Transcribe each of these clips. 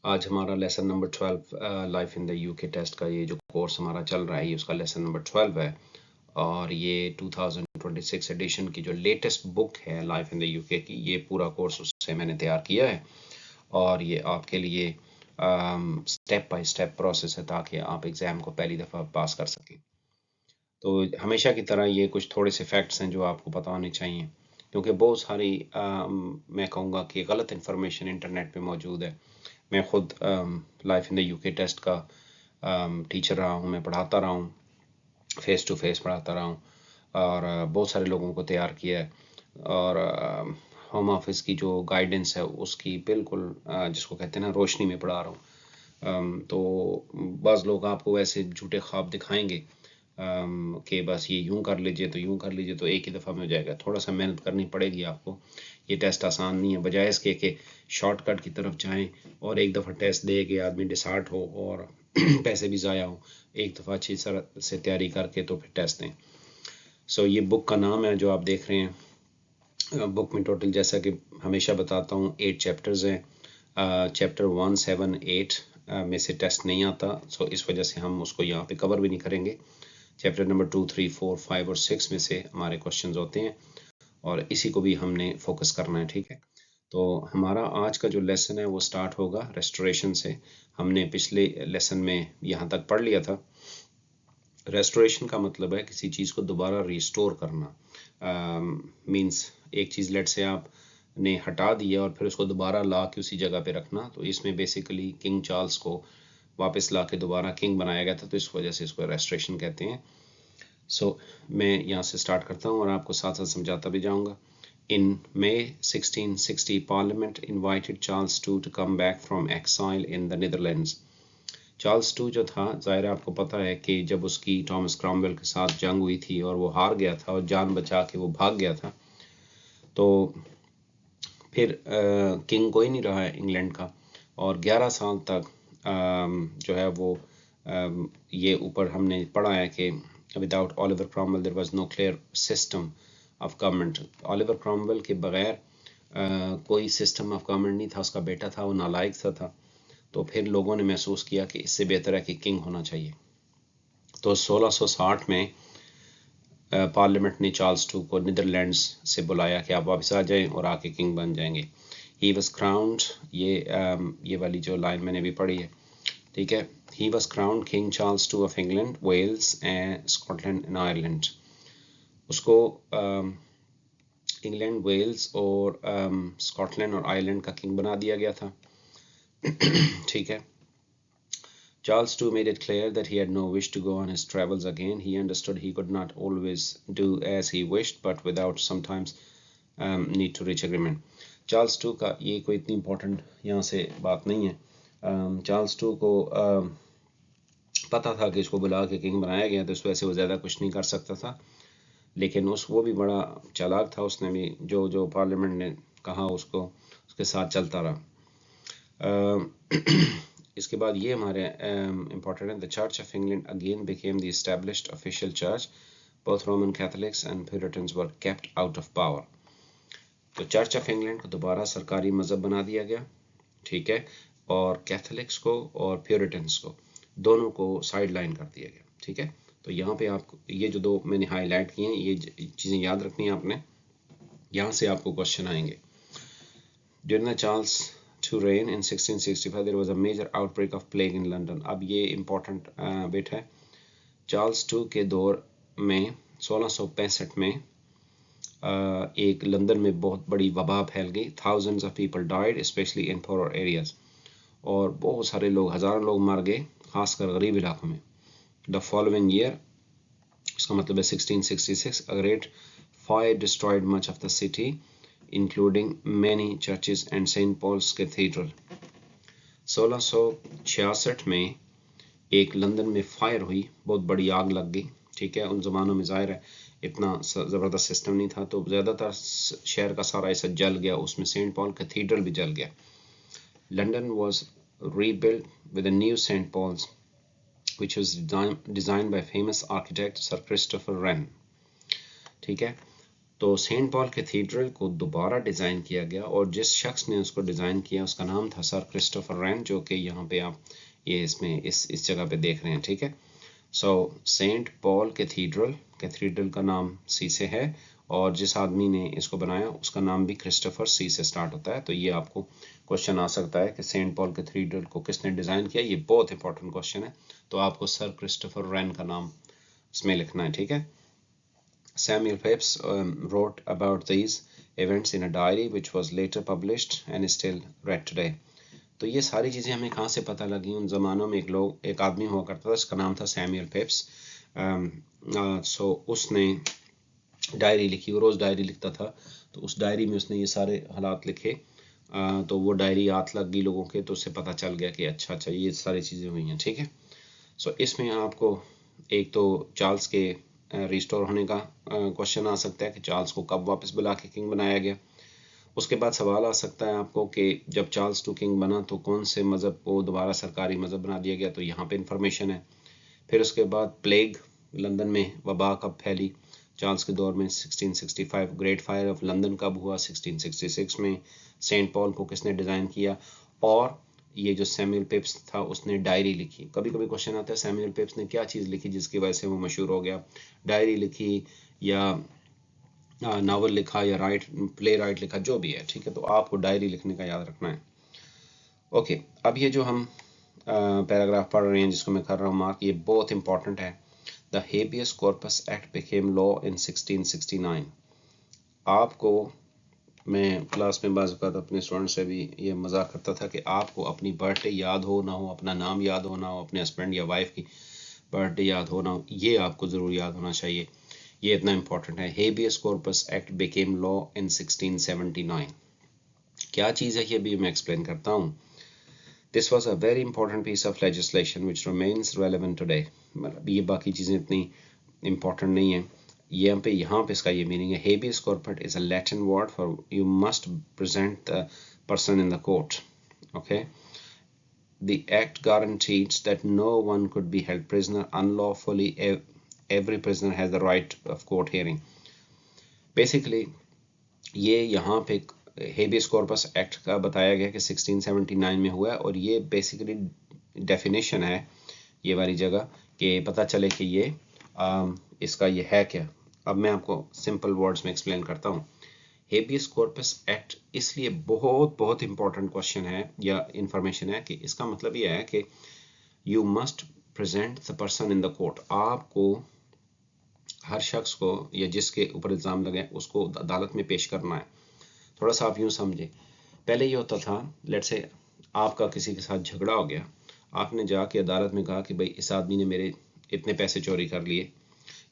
आज हमारा lesson number 12 life in the UK test का ये जो कोर्स हमारा चल रहा है ये उसका लेसन नंबर 12 है और ये 2026 एडिशन की जो लेटेस्ट बुक है लाइफ इन द यूके की, ये पूरा कोर्स उससे मैंने तैयार किया है और ये आपके लिए स्टेप बाय स्टेप प्रोसेस है ताकि आप एग्ज़ाम को पहली दफ़ा पास कर सकें। तो हमेशा की तरह ये कुछ थोड़े से फैक्ट्स हैं जो आपको पता होने चाहिए, क्योंकि बहुत सारी मैं कहूँगा कि गलत इन्फॉर्मेशन इंटरनेट पे मौजूद है। मैं खुद life in the UK test का टीचर रहा हूँ, मैं पढ़ाता रहा हूँ, फेस टू फेस पढ़ाता रहा हूँ और बहुत सारे लोगों को तैयार किया है और होम ऑफिस की जो गाइडेंस है उसकी बिल्कुल जिसको कहते हैं ना रोशनी में पढ़ा रहा हूँ। तो बाज़ लोग आपको वैसे झूठे ख्वाब दिखाएंगे कि बस ये यूं कर लीजिए तो यूं कर लीजिए तो एक ही दफ़ा में हो जाएगा। थोड़ा सा मेहनत करनी पड़ेगी आपको, ये टेस्ट आसान नहीं है। बजाय इसके कि शॉर्टकट की तरफ जाएं और एक दफ़ा टेस्ट दे के आदमी डिसहार्ट हो और पैसे भी ज़ाया हो, एक दफ़ा अच्छी तरह से तैयारी करके तो फिर टेस्ट दें। सो ये बुक का नाम है जो आप देख रहे हैं। बुक में टोटल जैसा कि हमेशा बताता हूँ 8 चैप्टर्स हैं। चैप्टर 1, 7, 8 में से टेस्ट नहीं आता, सो इस वजह से हम उसको यहाँ पे कवर भी नहीं करेंगे। चैप्टर नंबर 2, 3, 4, 5 और 6 में से हमारे क्वेश्चंस होते हैं और इसी को भी हमने फोकस करना है, ठीक है। तो हमारा आज का जो लेसन है वो स्टार्ट होगा रेस्टोरेशन से। हमने पिछले लेसन में यहाँ तक पढ़ लिया था। रेस्टोरेशन का मतलब है किसी चीज़ को दोबारा रिस्टोर करना। मींस एक चीज़ लेट से आपने हटा दिया और फिर उसको दोबारा ला के उसी जगह पे रखना, तो इसमें बेसिकली किंग चार्ल्स को वापस ला के दोबारा किंग बनाया गया था, तो इस वजह से इसको रेस्टोरेशन कहते हैं। सो मैं यहाँ से स्टार्ट करता हूँ और आपको साथ साथ समझाता भी जाऊँगा। In May 1660, Parliament invited Charles II to come back from exile in the Netherlands. Charles to जो था, ज़ाहिर आपको पता है कि जब उसकी थॉमस क्रॉमवेल के साथ जंग हुई थी और वो हार गया था और जान बचा के वो भाग गया था, तो फिर किंग कोई नहीं रहा है इंग्लैंड का और 11 साल तक जो है वो ये ऊपर हमने पढ़ा है कि without Oliver Cromwell there was no clear system of government. Oliver Cromwell के बगैर कोई सिस्टम ऑफ गवर्नमेंट नहीं था। उसका बेटा था, वो नालायक सा था, तो फिर लोगों ने महसूस किया कि इससे बेहतर है कि किंग होना चाहिए। तो 1660 में पार्लियामेंट ने चार्ल्स टू को नीदरलैंड्स से बुलाया कि आप वापस आ जाएं और आके किंग बन जाएंगे। ही वॉज क्राउंड, ये वाली जो लाइन मैंने भी पढ़ी है, ठीक है। He was crowned King Charles two of England, Wales and Scotland and Ireland. उसको इंग्लैंड, वेल्स और स्कॉटलैंड और आयरलैंड का किंग बना दिया गया था, ठीक है। Charles too made it clear that he had no wish to go on his travels again. He understood he could not always do as he wished, but without sometimes need to reach agreement. Charles to का ये कोई इतनी important यहाँ से बात नहीं है। Charles to को पता था कि इसको बुला के किंग बनाया गया, तो इस वजह से वो ज़्यादा कुछ नहीं कर सकता था, लेकिन वो भी बड़ा चालाक था। उसने भी जो जो पार्लियामेंट ने कहा उसको उसके साथ चलता रहा। इसके बाद ये हमारे इम्पोर्टेंट है। The church of England again became the established official church, both Roman Catholics and Puritans were kept out of power. तो चर्च ऑफ इंग्लैंड को दोबारा सरकारी मजहब बना दिया गया, ठीक है, और कैथोलिक्स को और प्यूरिटन्स को दोनों को साइड लाइन कर दिया गया, ठीक है। तो यहाँ पे आपको ये जो दो मैंने हाईलाइट किए हैं, ये चीज़ें याद रखनी है आपने, यहाँ से आपको क्वेश्चन आएंगे। During the Charles to reign in 1665 there was a major outbreak of plague in London. अब ये important बिट है। चार्ल्स टू के दौर में 1665 में एक लंदन में बहुत बड़ी वबा फैल गई। Thousands of people died, especially in poorer areas. और बहुत सारे लोग, हज़ारों लोग मर गए, खासकर गरीब इलाकों में। The following year, इसका मतलब है 1666, a great fire destroyed much of the city, including many churches and St. Paul's Cathedral. 1666 में एक लंदन में फायर हुई, बहुत बड़ी आग लग गई, ठीक है। उन ज़मानों में ज़ाहिर है इतना ज़बरदस्त सिस्टम नहीं था, तो ज़्यादातर शहर का सारा हिस्सा जल गया, उसमें सेंट पॉल कैथीड्रल भी जल गया। London was rebuilt with a new St. Paul's which was designed by famous architect Sir Christopher Wren, ठीक है। तो सेंट पॉल कैथीड्रल को दोबारा डिज़ाइन किया गया और जिस शख्स ने उसको डिज़ाइन किया उसका नाम था सर क्रिस्टोफर रैन, जो कि यहाँ पे आप ये इसमें इस जगह पे देख रहे हैं, ठीक है। सो सेंट पॉल कैथीड्रल का नाम सी से है और जिस आदमी ने इसको बनाया उसका नाम भी क्रिस्टोफर सी से स्टार्ट होता है। तो ये आपको क्वेश्चन आ सकता है कि सेंट पॉल कैथीड्रल को किसने डिज़ाइन किया, ये बहुत इंपॉर्टेंट क्वेश्चन है। तो आपको सर क्रिस्टोफर रैन का नाम इसमें लिखना है, ठीक है। Samuel Pepys wrote about these events in a diary which was later published and is still read today. तो ये सारी चीज़ें हमें कहाँ से पता लगी? उन ज़मानों में एक आदमी हुआ करता था, उसका नाम था सैमुअल पेप्स। सो उसने डायरी लिखी, वो रोज़ डायरी लिखता था। तो उस डायरी में उसने ये सारे हालात लिखे। तो वो डायरी हाथ लग गई लोगों के, तो उससे पता चल गया कि अच्छा ये सारी चीज़ें हुई हैं, ठीक है। सो इसमें आपको एक तो चार्ल्स के रिस्टोर होने का क्वेश्चन आ सकता है कि चार्ल्स को कब वापस बुला के किंग बनाया गया। उसके बाद सवाल आ सकता है आपको कि जब चार्ल्स टू किंग बना तो कौन से मज़हब को दोबारा सरकारी मज़हब बना दिया गया, तो यहाँ पे इंफॉर्मेशन है। फिर उसके बाद प्लेग, लंदन में वबा कब फैली चार्ल्स के दौर में 1665, ग्रेट फायर ऑफ लंदन कब हुआ 1666 में, सेंट पॉल को किसने डिज़ाइन किया, और ये जो सैमुअल पेप्स था उसने डायरी लिखी। कभी कभी क्वेश्चन आता है सैमुअल पेप्स ने क्या चीज़ लिखी जिसकी वजह से वो मशहूर हो गया, डायरी लिखी या नावल लिखा या प्ले राइट लिखा, जो भी है, ठीक है। तो आपको डायरी लिखने का याद रखना है। ओके, अब ये जो हम पैराग्राफ पढ़ रहे हैं जिसको मैं कर रहा हूँ मार्क, ये बहुत इंपॉर्टेंट है। The habeas corpus act became law in 1669। आपको मैं क्लास में बाज़ वक़्त अपने स्टूडेंट से भी ये मजाक करता था कि आपको अपनी बर्थडे याद हो ना हो, अपना नाम याद हो ना हो, अपने हस्बैंड या वाइफ की बर्थडे याद हो ना हो, ये आपको ज़रूर याद होना चाहिए। ये इतना इंपॉर्टेंट है। Habeas corpus act became law in 1679। क्या चीज़ है ये भी मैं एक्सप्लेन करता हूँ। This was a very important piece of legislation which remains relevant today. मतलब ये बाकी चीज़ें इतनी इंपॉर्टेंट नहीं है। यहाँ पे इसका ये मीनिंग है, habeas corpus is a Latin word for you must present the person in the court. Okay, the act guarantees that no one could be held prisoner unlawfully. Every prisoner has the right of court hearing. Basically ये यहाँ पे habeas corpus act का बताया गया कि 1679 में हुआ है और ये बेसिकली डेफिनेशन है ये वाली जगह कि पता चले कि ये इसका ये है क्या। अब मैं आपको सिंपल वर्ड्स में एक्सप्लेन करता हूँ। हेबियस कॉर्पस एक्ट इसलिए बहुत बहुत इंपॉर्टेंट क्वेश्चन है या इंफॉर्मेशन है कि इसका मतलब ये है कि you must present the person in the court. आपको हर शख्स को या जिसके ऊपर इल्ज़ाम लगे उसको अदालत में पेश करना है। थोड़ा सा आप यूँ समझे, पहले ये होता था, लेट्स से आपका किसी के साथ झगड़ा हो गया, आपने जाके अदालत में कहा कि भाई इस आदमी ने मेरे इतने पैसे चोरी कर लिए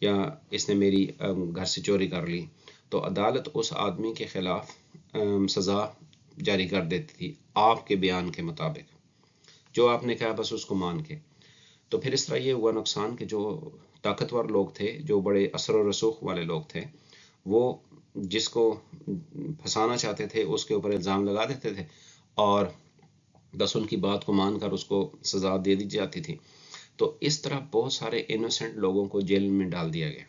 या इसने मेरी घर से चोरी कर ली, तो अदालत उस आदमी के खिलाफ सज़ा जारी कर देती थी आपके बयान के मुताबिक, जो आपने कहा बस उसको मान के। तो फिर इस तरह ये हुआ नुकसान कि जो ताकतवर लोग थे, जो बड़े असर और रसूख वाले लोग थे, वो जिसको फंसाना चाहते थे उसके ऊपर इल्ज़ाम लगा देते थे और बस उनकी बात को मानकर उसको सज़ा दे दी जाती थी। तो इस तरह बहुत सारे इनोसेंट लोगों को जेल में डाल दिया गया।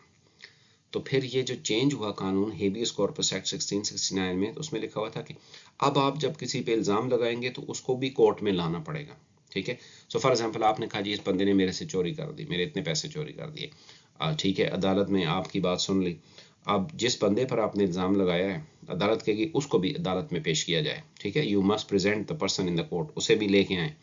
तो फिर ये जो चेंज हुआ कानून हेबियस कॉर्पस एक्ट 1669 में, तो उसमें लिखा हुआ था कि अब आप जब किसी पे इल्ज़ाम लगाएंगे तो उसको भी कोर्ट में लाना पड़ेगा, ठीक है। सो फॉर एग्जांपल आपने कहा जी इस बंदे ने मेरे से चोरी कर दी, मेरे इतने पैसे चोरी कर दिए, ठीक है, अदालत में आपकी बात सुन ली। अब जिस बंदे पर आपने इल्ज़ाम लगाया है, अदालत कहेगी उसको भी अदालत में पेश किया जाए, ठीक है। You must present the person in the court, उसे भी लेके आए,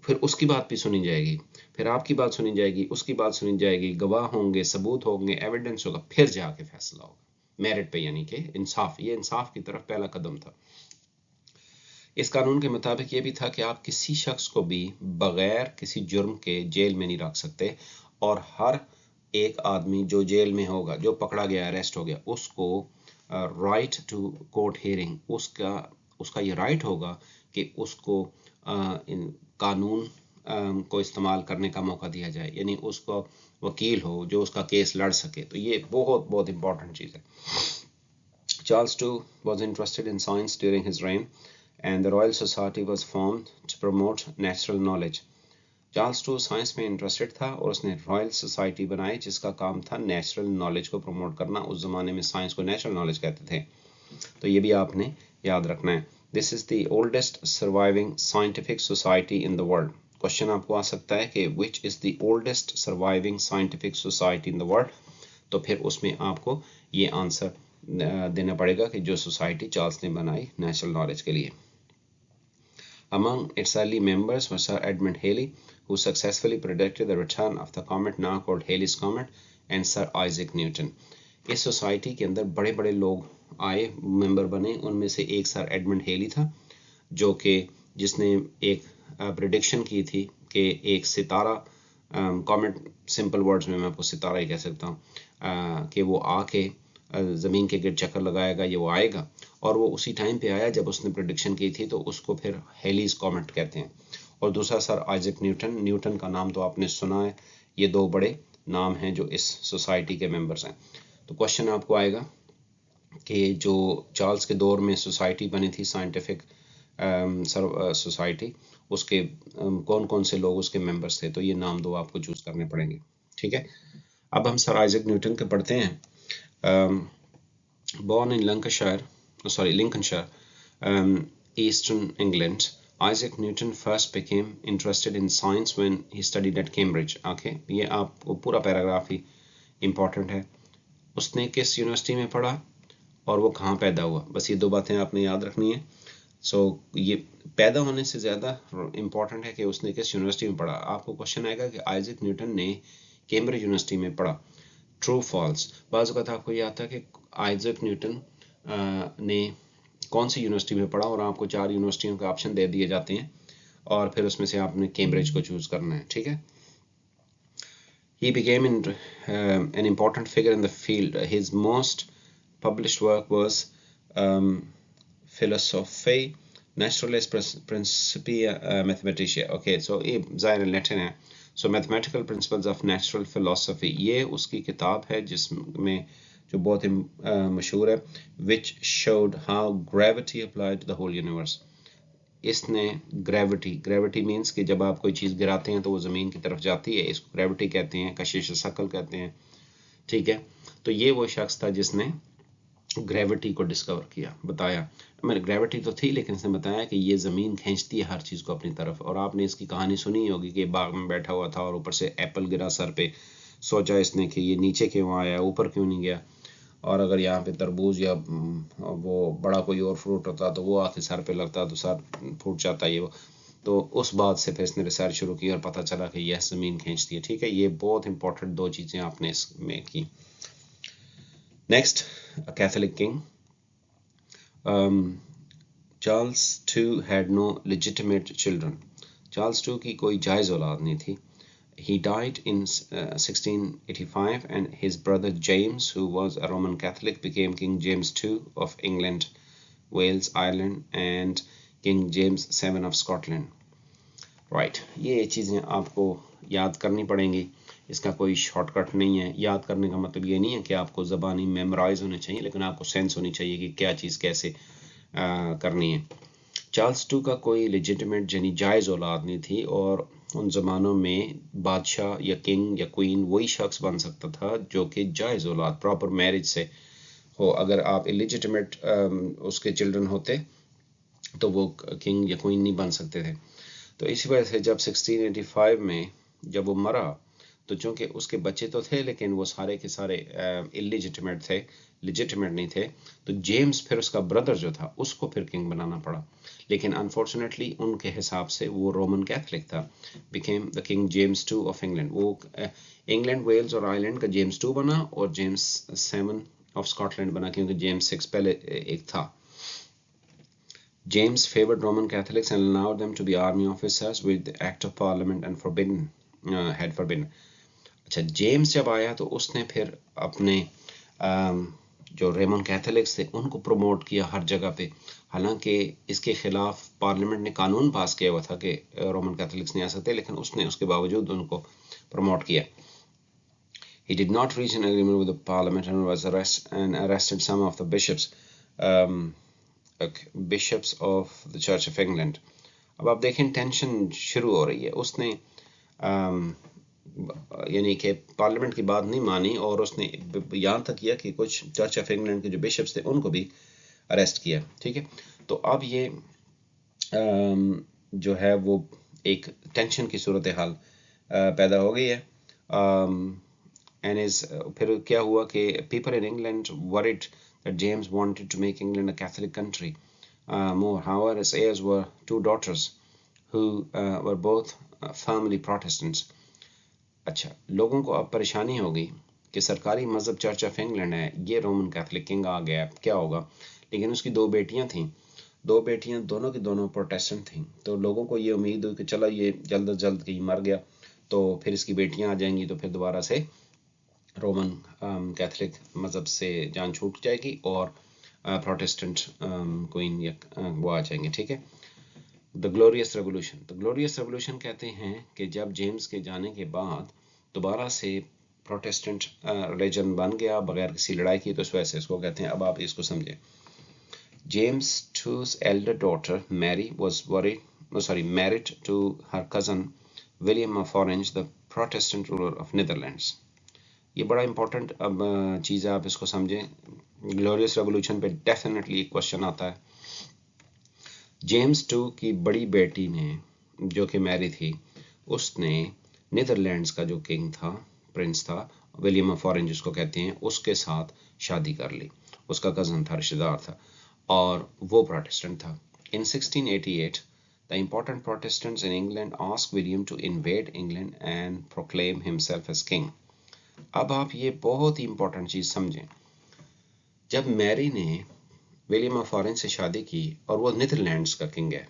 फिर उसकी बात भी सुनी जाएगी, फिर आपकी बात सुनी जाएगी, उसकी बात सुनी जाएगी, गवाह होंगे, सबूत होंगे, एविडेंस होगा, फिर जाके फैसला होगा मेरिट पे, यानी कि इंसाफ। ये इंसाफ की तरफ पहला कदम था। इस कानून के मुताबिक ये भी था कि आप किसी शख्स को भी बगैर किसी जुर्म के जेल में नहीं रख सकते और हर एक आदमी जो जेल में होगा, जो पकड़ा गया, अरेस्ट हो गया, उसको राइट टू कोर्ट हियरिंग, उसका ये राइट होगा कि उसको इन कानून को इस्तेमाल करने का मौका दिया जाए, यानी उसको वकील हो जो उसका केस लड़ सके। तो ये बहुत बहुत इंपॉर्टेंट चीज़ है। Charles II was interested in science during his reign and the Royal Society was formed to promote natural knowledge. Charles to science में इंटरेस्टेड था और उसने रॉयल सोसाइटी बनाई जिसका काम था नेचुरल नॉलेज को प्रमोट करना। उस जमाने में साइंस को नेचुरल नॉलेज कहते थे, तो ये भी आपने याद रखना है। This is the oldest surviving scientific society in the world. Question आपको आ सकता है कि which is the oldest surviving scientific society in the world, तो फिर उसमें आपको ये आंसर देना पड़ेगा कि जो सोसाइटी चार्ल्स ने बनाई नेचुरल नॉलेज के लिए। Among its early members was Sir Edmund Halley, who successfully predicted the return of the comet now called Halley's Comet, and Sir Isaac Newton. इस सोसाइटी के अंदर बड़े बड़े लोग आए, मेंबर बने। उनमें से एक सर एडमंड हेली था, जो कि जिसने एक प्रिडिक्शन की थी कि एक सितारा, कॉमेट सिंपल वर्ड्स में मैं आपको सितारा ही कह सकता हूँ, कि वो आके ज़मीन के गिर्द चक्कर लगाएगा, ये वो आएगा। और वो उसी टाइम पे आया जब उसने प्रिडिक्शन की थी, तो उसको फिर हेलीज कॉमेट कहते हैं। और दूसरा सर आइजक न्यूटन, न्यूटन का नाम तो आपने सुना है। ये दो बड़े नाम हैं जो इस सोसाइटी के मेंबर्स हैं। तो क्वेश्चन आपको आएगा कि जो चार्ल्स के दौर में सोसाइटी बनी थी साइंटिफिक सोसाइटी, उसके कौन कौन से लोग उसके मेंबर्स थे, तो ये नाम दो आपको चूज करने पड़ेंगे। ठीक है, अब हम सर आइजक न्यूटन के पढ़ते हैं। Born in Lincolnshire, eastern England, Isaac Newton first became interested in science when he studied at Cambridge. Okay, ये आपको पूरा पैराग्राफ ही इम्पोर्टेंट है। उसने किस यूनिवर्सिटी में पढ़ा और वो कहाँ पैदा हुआ, बस ये दो बातें आपने याद रखनी है। ये पैदा होने से ज़्यादा इम्पोर्टेंट है कि उसने किस यूनिवर्सिटी में पढ़ा। आपको क्वेश्चन आएगा कि आइजक न्यूटन ने कैम्ब्रिज यूनिवर्सिटी में पढ़ा, ट्रू फॉल्स। बाज़ वक़्त आपको ये आता है कि आइजक न्यूटन ने कौन सी यूनिवर्सिटी में पढ़ा, और आपको 4 यूनिवर्सिटियों का ऑप्शन दे दिए जाते हैं और फिर उसमें से आपने कैम्ब्रिज को चूज करना है। ठीक है, he became an important figure in the field. His most published work was Philosophiae Naturalis Principia Mathematica. Okay, so ये ज़ाहिर लैटिन है। So mathematical principles of natural philosophy, ये उसकी किताब है जिसमें जो बहुत ही मशहूर है, which showed how gravity applied to the whole universe. इसने ग्रेविटी मीन्स कि जब आप कोई चीज़ गिराते हैं तो वो ज़मीन की तरफ जाती है, इसको ग्रेविटी कहते हैं, कशिश शकल कहते हैं। ठीक है, तो ये वो शख्स था जिसने ग्रेविटी को डिस्कवर किया, बताया। मेरे ग्रेविटी तो थी, लेकिन इसने बताया कि ये ज़मीन खींचती है हर चीज़ को अपनी तरफ। और आपने इसकी कहानी सुनी होगी कि बाग में बैठा हुआ था और ऊपर से एप्पल गिरा सर पे। सोचा इसने कि ये नीचे क्यों आया, ऊपर क्यों नहीं गया। और अगर यहाँ पे तरबूज या वो बड़ा कोई और फ्रूट होता तो वो आके सर पे लगता तो सर फूट जाता ये वो। तो उस बात से फिर इसने रिसर्च शुरू की और पता चला कि यह ज़मीन खींचती है। ठीक है, ये बहुत इंपॉर्टेंट दो चीज़ें आपने इसमें की। Next, a Catholic king. Charles II had no legitimate children. Charles II की कोई जायज़ औलाद नहीं थी. He died in 1685, and his brother James, who was a Roman Catholic, became King James II of England, Wales, Ireland, and King James VII of Scotland. Right, ये चीज़ें आपको याद करनी पड़ेंगी। इसका कोई शॉर्टकट नहीं है। याद करने का मतलब ये नहीं है कि आपको ज़बानी मेमोराइज होने चाहिए, लेकिन आपको सेंस होनी चाहिए कि क्या चीज़ कैसे करनी है। चार्ल्स II का कोई लेजिटिमेट यानी जायज़ औलाद नहीं थी, और उन ज़मानों में बादशाह या किंग या क्वीन वही शख्स बन सकता था जो कि जायज़ औलाद प्रॉपर मैरिज से हो। अगर आप इलिजिटिमेट उसके चिल्ड्रन होते तो वो किंग या क्वीन नहीं बन सकते थे। तो इसी वजह से जब 1685 में जब वो मरा, तो चूंकि उसके बच्चे तो थे लेकिन वो सारे के सारे इलिजिटिमेट थे, लेजिटिमेट नहीं थे, तो जेम्स फिर उसका ब्रदर जो था उसको फिर किंग बनाना पड़ा। लेकिन अनफॉर्चुनेटली उनके हिसाब से वो रोमन कैथलिक था। Became the king James II of England. वो इंग्लैंड, वेल्स और आयरलैंड का जेम्स II बना, और जेम्स VII ऑफ स्कॉटलैंड बना, क्योंकि जेम्स VI पहले एक था। James favored Roman Catholics and allowed them to be army officers with the Act of Parliament and had forbidden. अच्छा, जेम्स जब आया तो उसने फिर अपने जो रोमन कैथोलिक्स थे उनको प्रमोट किया हर जगह पे। हालांकि इसके खिलाफ पार्लियामेंट ने कानून पास किया हुआ था कि रोमन कैथोलिक्स नहीं आ सकते, लेकिन उसने उसके बावजूद उनको प्रमोट किया। He did not reach an agreement with the parliament and was arrested some of the bishops of the Church of England. अब आप देखें टेंशन शुरू हो रही है। उसने यानी कि पार्लियामेंट की बात नहीं मानी और उसने यहाँ तक किया कि कुछ चर्च ऑफ इंग्लैंड के जो बिशप्स थे उनको भी अरेस्ट किया। ठीक है, तो अब ये जो है वो एक टेंशन की सूरत हाल पैदा हो गई है। एंड इज फिर क्या हुआ कि people in England worried that James wanted to make England a Catholic country more. However, his heirs were two daughters who were both firmly Protestants. अच्छा, लोगों को अब परेशानी हो गई कि सरकारी मजहब चर्च ऑफ इंग्लैंड है, ये रोमन कैथोलिक किंग आ गया, क्या होगा। लेकिन उसकी दो बेटियां थीं, दो बेटियां दोनों की दोनों प्रोटेस्टेंट थीं, तो लोगों को ये उम्मीद हुई कि चलो ये जल्द अज जल्द ही मर गया तो फिर इसकी बेटियां आ जाएंगी तो फिर दोबारा से रोमन कैथोलिक मजहब से जान छूट जाएगी और प्रोटेस्टेंट क्वीन या वो आ जाएंगे। ठीक है, the Glorious revolution. The Glorious Revolution कहते हैं कि जब जेम्स के जाने के बाद दोबारा से प्रोटेस्टेंट रिलीजन बन गया बगैर किसी लड़ाई की, तो इस वजह से इसको कहते हैं। अब आप इसको समझें। James whose elder daughter Mary was married to her cousin William of Orange, the Protestant ruler of Netherlands. ये बड़ा इंपॉर्टेंट अब चीज़ है, आप इसको समझें। ग्लोरियस रेवोल्यूशन पे डेफिनेटली एक क्वेश्चन आता है। जेम्स टू की बड़ी बेटी ने, जो कि मैरी थी, उसने नीदरलैंड्स का जो किंग था, प्रिंस था, विलियम ऑफ ऑरेंज उसको कहते हैं, उसके साथ शादी कर ली। उसका कज़न था, रिश्तेदार था, और वो प्रोटेस्टेंट था। इन 1688 the important Protestants in England asked William to invade England and proclaim himself as king. अब आप ये बहुत ही इंपॉर्टेंट चीज़ समझें। जब मैरी ने विलियम ऑफ ऑरेंज से शादी की और वो नीदरलैंड्स का किंग है,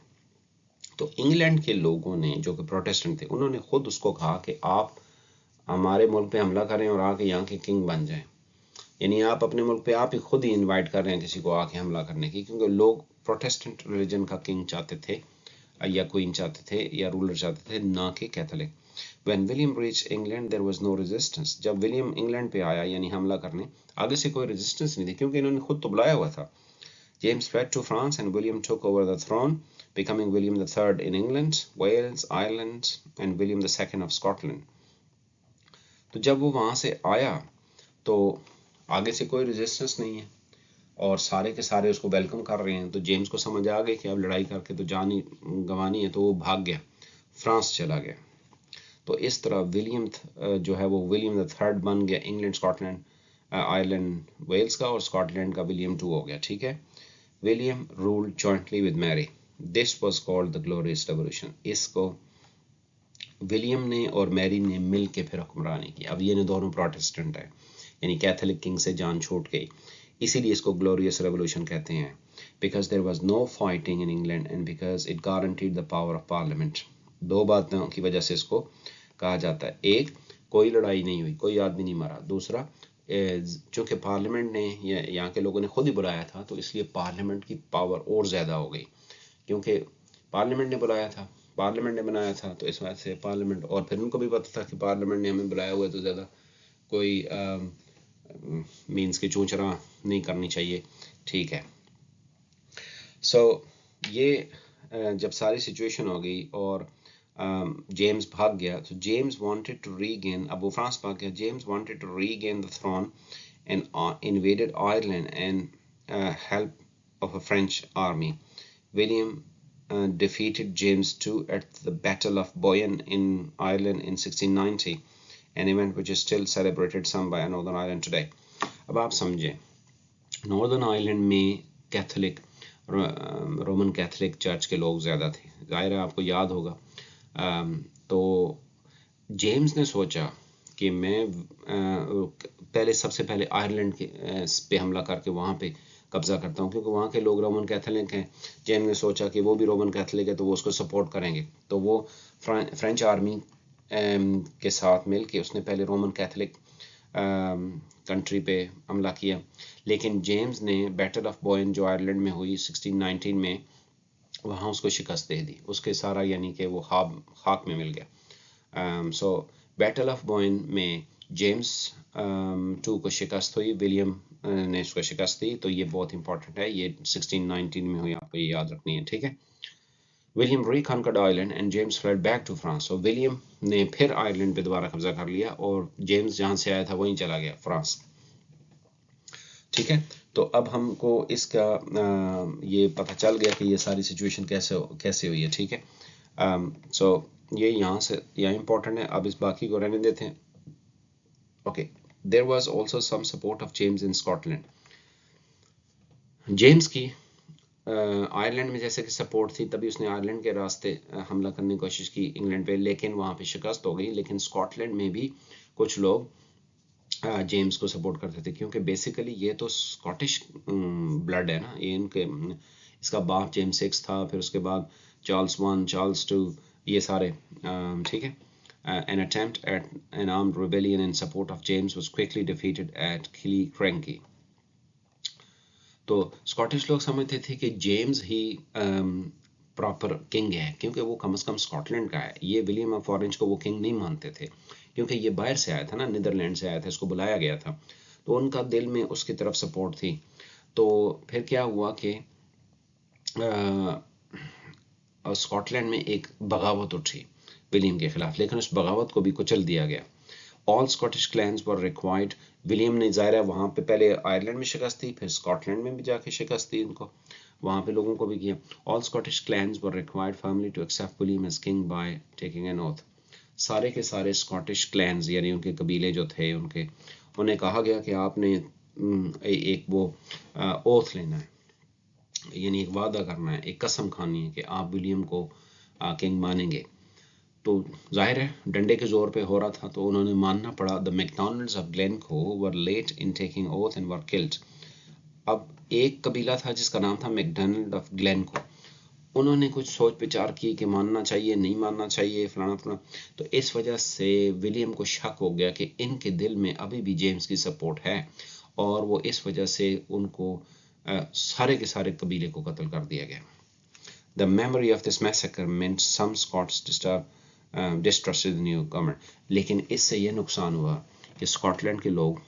तो इंग्लैंड के लोगों ने, जो कि प्रोटेस्टेंट थे, उन्होंने खुद उसको कहा कि आप हमारे मुल्क पे हमला करें और आके यहाँ के किंग बन जाएं। यानी आप अपने मुल्क पे आप ही खुद ही इनवाइट कर रहे हैं किसी को आके हमला करने की, क्योंकि लोग प्रोटेस्टेंट रिलीजन का किंग चाहते थे या क्वीन चाहते थे या रूलर चाहते थे, ना कि Catholic. When William reached England, there was no resistance. जब विलियम इंग्लैंड पे आया यानी हमला करने, आगे से कोई रेजिस्टेंस नहीं थी, क्योंकि इन्होंने खुद तो बुलाया हुआ था। James fled to France and William took over the throne, becoming William III in England, Wales, Ireland, and William II of Scotland. तो जब वो वहाँ से आया तो आगे से कोई रेजिस्टेंस नहीं है और सारे के सारे उसको वेलकम कर रहे हैं। तो जेम्स को समझ आ गई कि अब लड़ाई करके तो जान ही गंवानी है, तो वो भाग गया, फ्रांस चला गया। तो इस तरह विलियम जो है वो विलियम III बन गया, इंग्लैंड, स्कॉटलैंड, आयरलैंड, वेल्स का, और स्कॉटलैंड का विलियम II हो गया। ठीक है, William ruled jointly with Mary. This was called the Glorious Revolution. इसको विलियम ने और मैरी ने मिल के फिर हुक्मरानी की। अब ये दोनों प्रोटेस्टेंट है, यानी कैथोलिक किंग से जान छूट गई, इसीलिए इसको ग्लोरियस रेवोल्यूशन कहते हैं। Because there was no fighting in England and because it guaranteed the power of Parliament. दो बातों की वजह से इसको कहा जाता है। एक, कोई लड़ाई नहीं हुई, कोई आदमी नहीं मरा। दूसरा, चूंकि पार्लियामेंट ने या यहाँ के लोगों ने खुद ही बुलाया था, तो इसलिए पार्लियामेंट की पावर और ज़्यादा हो गई, क्योंकि पार्लियामेंट ने बुलाया था, पार्लियामेंट ने बनाया था, तो इस वजह से पार्लियामेंट, और फिर उनको भी पता था कि पार्लियामेंट ने हमें बुलाया हुआ है, तो ज़्यादा कोई मीन्स की चूचरा नहीं करनी चाहिए। ठीक है, सो ये जब सारी सिचुएशन हो गई और जेम्स भाग गया, तो जेम्स वांटेड टू रीगेन, अब वो फ्रांस भाग गया, James wanted to regain the throne and invaded Ireland and help of a French army. William defeated James II at the Battle of Boyne in Ireland in 1690, an event which is still celebrated some by Northern Ireland today. अब आप समझें, northern Ireland में Catholic, Roman Catholic church के लोग ज़्यादा थे, ज़ाहिर है आपको याद होगा। तो जेम्स ने सोचा कि मैं पहले सबसे पहले आयरलैंड के पे हमला करके वहाँ पे कब्जा करता हूँ, क्योंकि वहाँ के लोग रोमन कैथोलिक हैं। जेम्स ने सोचा कि वो भी रोमन कैथोलिक है तो वो उसको सपोर्ट करेंगे, तो वो फ्रेंच आर्मी के साथ मिल के उसने पहले रोमन कैथोलिक कंट्री पे हमला किया। लेकिन जेम्स ने बैटल ऑफ बॉयन जो आयरलैंड में हुई 1619 में, वहाँ उसको शिकस्त दे दी, उसके सारा यानी कि वो खाक में मिल गया। सो बैटल ऑफ बॉयन में जेम्स II को शिकस्त हुई, विलियम ने उसको शिकस्त दी। तो ये बहुत इंपॉर्टेंट है, ये 1619 में हुई, आपको ये याद रखनी है। ठीक है, William reconquered Ireland and James fled back to France. So William ने फिर आयरलैंड पे दोबारा कब्जा कर लिया और जेम्स जहां से आया था वहीं चला गया, फ्रांस। ठीक है, तो अब हमको इसका ये पता चल गया कि ये सारी सिचुएशन कैसे हुई है। ठीक है, सो ये यहाँ से यहाँ इंपॉर्टेंट है, अब इस बाकी को रहने देते हैं। Okay, there was also some support of James in Scotland. James की आयरलैंड में जैसे कि सपोर्ट थी, तभी उसने आयरलैंड के रास्ते हमला करने की कोशिश की इंग्लैंड पे, लेकिन वहां पे शिकस्त हो गई। लेकिन स्कॉटलैंड में भी कुछ लोग जेम्स को सपोर्ट करते थे, क्योंकि बेसिकली ये तो स्कॉटिश ब्लड है ना, ये इनके इसका बाप जेम्स 6 था, फिर उसके बाद चार्ल्स 1, चार्ल्स 2, ये सारे। ठीक है, an attempt at an armed rebellion in support of James was quickly defeated at Killiecrankie. तो स्कॉटिश लोग समझते थे कि जेम्स ही प्रॉपर किंग है, क्योंकि वो कम से कम स्कॉटलैंड का है। ये विलियम ऑफ ऑरेंज को वो किंग नहीं मानते थे, क्योंकि ये बाहर से आया था ना, नीदरलैंड से आया था, इसको बुलाया गया था, तो उनका दिल में उसकी तरफ सपोर्ट थी। तो फिर क्या हुआ कि स्कॉटलैंड में एक बगावत उठी विलियम के खिलाफ, लेकिन उस बगावत को भी कुचल दिया गया। All Scottish clans were required. William ने ज़ाहिर है वहाँ पे पहले आयरलैंड में शिकस्त दी, फिर स्कॉटलैंड में भी जाके शिकस्त दी इनको, वहाँ पे लोगों को भी किया। All Scottish clans were required firmly to accept William as king by taking an oath. सारे के सारे स्कॉटिश क्लैंस यानी उनके कबीले जो थे उनके, उन्हें कहा गया कि आपने एक वो ओथ लेना है, यानी एक वादा करना है, एक कसम खानी है कि आप विलियम को किंग मानेंगे। तो जाहिर है डंडे के जोर पे हो रहा था, तो उन्होंने मानना पड़ा। The MacDonalds of Glencoe were late in taking oath and were killed. अब एक कबीला था जिसका नाम था मैकडॉनल्ड ऑफ ग्लेनकोर, उन्होंने कुछ सोच विचार की कि मानना चाहिए नहीं मानना चाहिए, फलाना फलाना। तो इस वजह से विलियम को शक हो गया कि इनके दिल में अभी भी जेम्स की सपोर्ट है, और वो इस वजह से उनको सारे के सारे कबीले को कत्ल कर दिया गया। The memory of this massacre meant some Scots distrusted the new government. लेकिन इससे ये नुकसान हुआ कि स्कॉटलैंड के लोग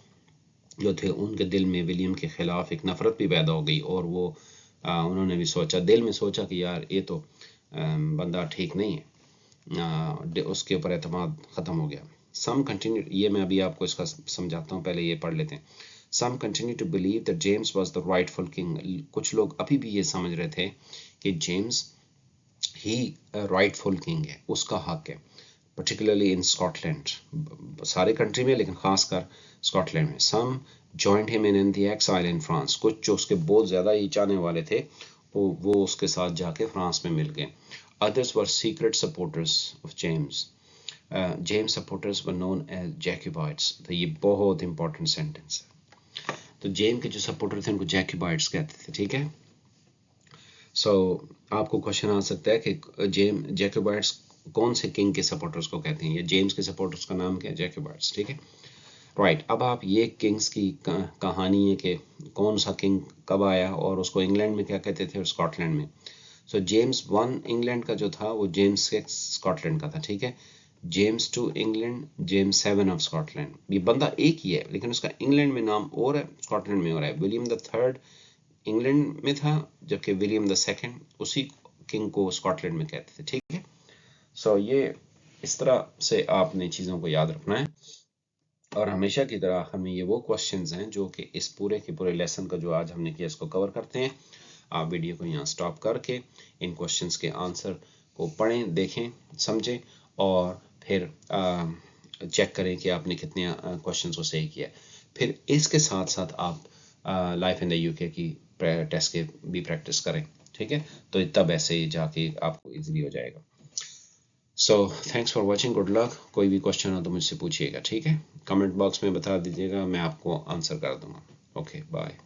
जो थे उनके दिल में विलियम के खिलाफ एक नफरत भी पैदा हो गई, और वो उन्होंने भी सोचा, दिल में सोचा कि यार ये तो बंदा ठीक नहीं है, उसके ऊपर एतमाद ख़त्म हो गया। Some continued, ये मैं अभी आपको इसका समझाता हूँ, पहले ये पढ़ लेते हैं। Some continue to believe that James was the rightful king. कुछ लोग अभी भी ये समझ रहे थे कि जेम्स ही राइटफुल किंग है, उसका हक है, particularly in Scotland, सारे कंट्री में लेकिन खासकर स्कॉटलैंड में। Some joined him in the exile in France. कुछ जो उसके बहुत ज़्यादा ही चाहने वाले थे वो उसके साथ जाके फ्रांस में मिल गए। Others were secret supporters of James. James supporters were known as Jacobites. तो ये बहुत इंपॉर्टेंट सेंटेंस है। तो जेम के जो सपोर्टर थे उनको जैकोबाइट्स कहते थे। ठीक है, सो आपको क्वेश्चन आ सकता है कि जैकोबाइट्स कौन से किंग के सपोर्टर्स को कहते हैं, या जेम्स के सपोर्टर्स का नाम क्या है, जैकोबाइट्स। ठीक है, राइट। अब आप ये किंग्स की कहानी है कि कौन सा किंग कब आया, और उसको इंग्लैंड में क्या कहते थे और स्कॉटलैंड में। सो जेम्स 1 इंग्लैंड का जो था वो जेम्स 6 स्कॉटलैंड का था। ठीक है, James 2 England, James 7 of Scotland. ये बंदा एक ही है, लेकिन उसका इंग्लैंड में नाम और है, स्कॉटलैंड में और है। विलियम द थर्ड इंग्लैंड में था, जबकि विलियम द सेकंड उसी किंग को स्कॉटलैंड में कहते थे। ठीक है, सो ये इस तरह से आपने चीज़ों को याद रखना है, और हमेशा की तरह हमें ये वो क्वेश्चंस हैं जो कि इस पूरे के पूरे लेसन का जो आज हमने किया इसको कवर करते हैं। आप वीडियो को यहाँ स्टॉप करके इन क्वेश्चंस के आंसर को पढ़ें, देखें, समझें, और फिर चेक करें कि आपने कितने क्वेश्चंस को सही किया। फिर इसके साथ साथ आप लाइफ इन द यूके की टेस्ट के भी प्रैक्टिस करें। ठीक है, तो तब ऐसे ही जाके आपको इजीली हो जाएगा। So thanks for watching, good luck. कोई भी क्वेश्चन हो तो मुझसे पूछिएगा। ठीक है, कमेंट बॉक्स में बता दीजिएगा, मैं आपको आंसर कर दूंगा। Okay, bye.